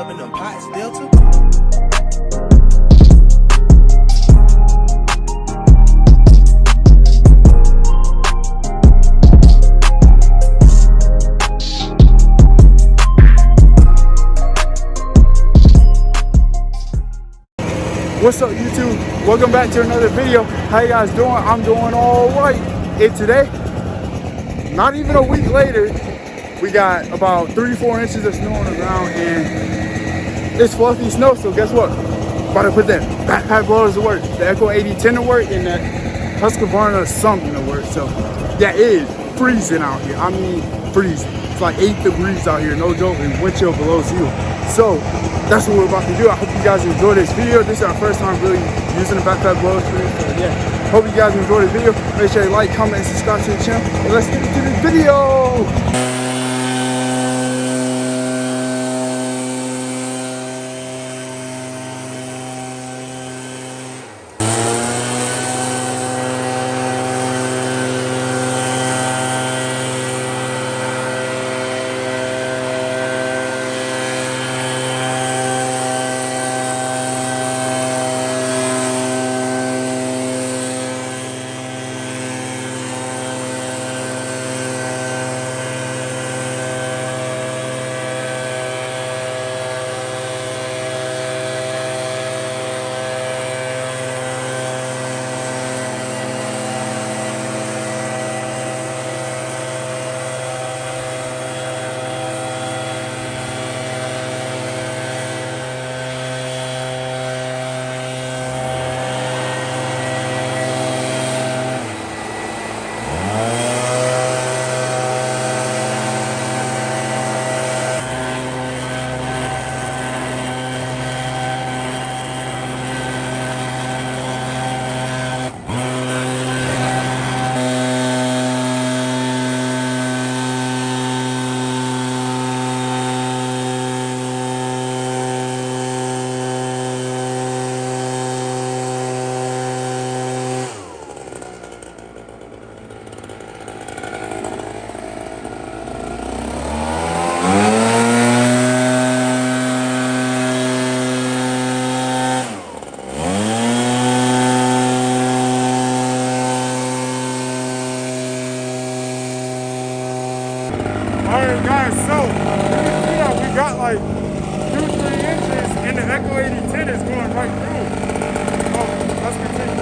up in them pots, Delta. What's up, YouTube? Welcome back to another video. How you guys doing? I'm doing all right. And today, not even a week later, we got about 3-4 inches of snow on the ground, and it's fluffy snow. So guess what? About to put that backpack blowers to work, the Echo 8010 to work, and that Husqvarna something to work. So yeah, it is freezing out here. I mean, freezing. It's like 8 degrees out here, no joke, and wind chill below zero. So that's what we're about to do. I hope you guys enjoy this video. This is our first time really using the backpack blowers for this. So yeah, hope you guys enjoy this video. Make sure you like, comment, and subscribe to the channel. And let's get into this video. Alright guys, so we got like 2-3 inches and the Echo 8010 is going right through. Oh, let's continue.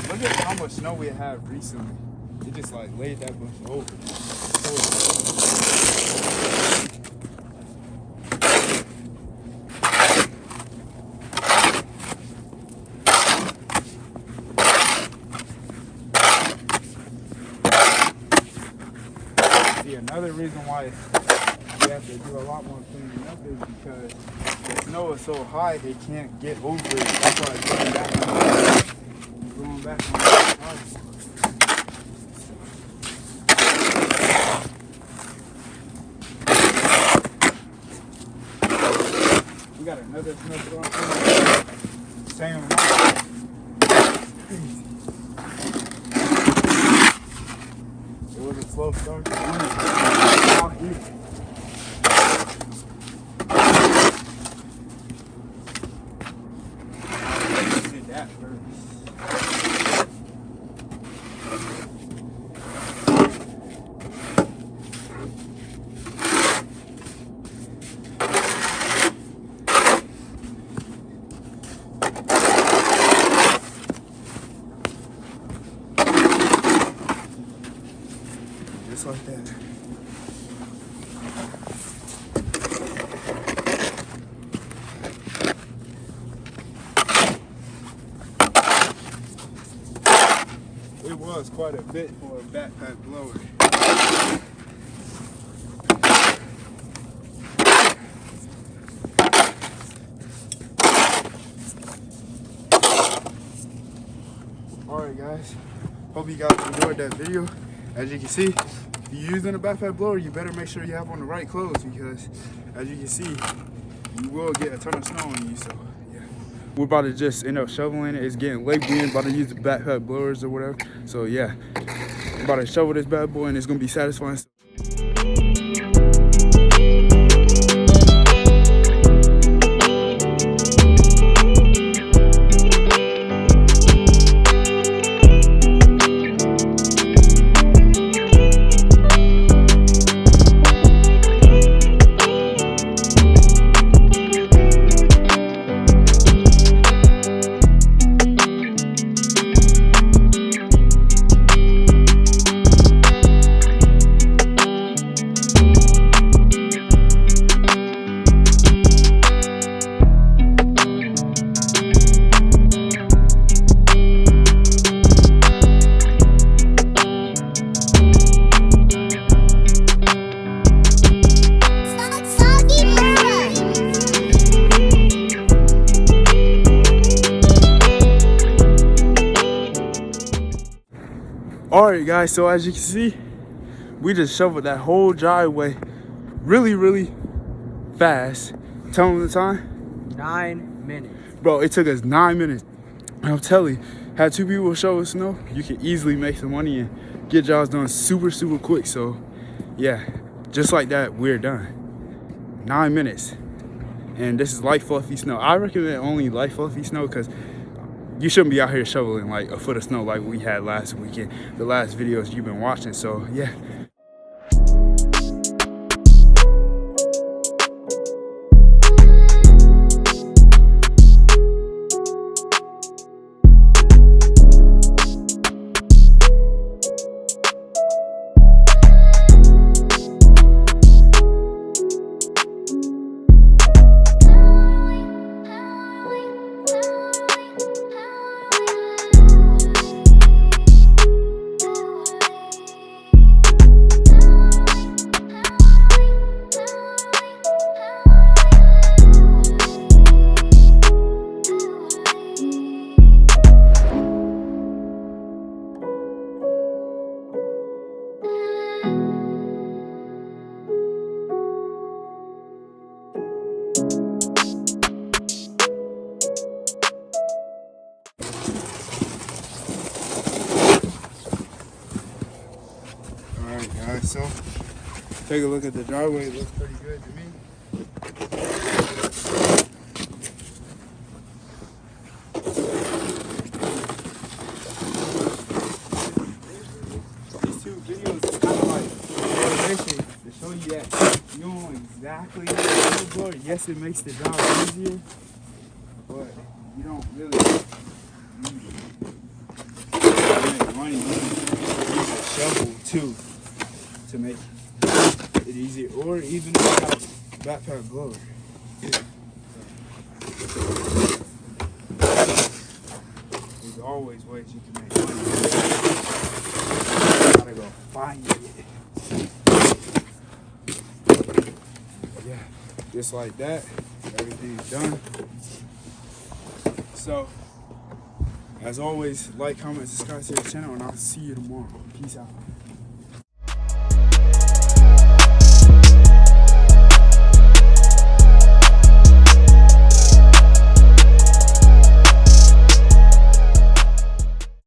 Look at how much snow we have recently. It just like laid that bush over. another reason why you have to do a lot more cleaning up is because the snow is so high it can't get over it. That's why it's going back on the car. We got another snowstorm. Same amount. It was a slow start. Out here. Did that first. Just like that. It was quite a bit for a backpack blower. Alright guys, hope you guys enjoyed that video. As you can see, if you're using a backpack blower, you better make sure you have on the right clothes because as you can see, you will get a ton of snow on you, so yeah. We're about to just end up shoveling it. It's getting late. We ain't about to use the backpack blowers or whatever. So yeah, we're about to shovel this bad boy and it's gonna be satisfying. Alright guys, so as you can see, we just shoveled that whole driveway really fast. Tell them the time. 9 minutes. Bro, it took us 9 minutes. And I'm telling you, had 2 people shovel snow, you can easily make some money and get jobs done super quick. So yeah, just like that, we're done. 9 minutes. And this is light fluffy snow. I recommend only light fluffy snow because you shouldn't be out here shoveling like a foot of snow like we had last weekend, the last videos you've been watching. So yeah. So take a look at the driveway. It looks pretty good to me. These 2 videos is kind of like motivation to show you that you don't exactly know the snowboard. Yes, it makes the job easier, but you don't really make money. You use a shovel too to make it easier, or even without backpack blower. There's always ways you can make money. You gotta go find it. just like that. Everything's done. So, as always, like, comment, subscribe to the channel, and I'll see you tomorrow. Peace out.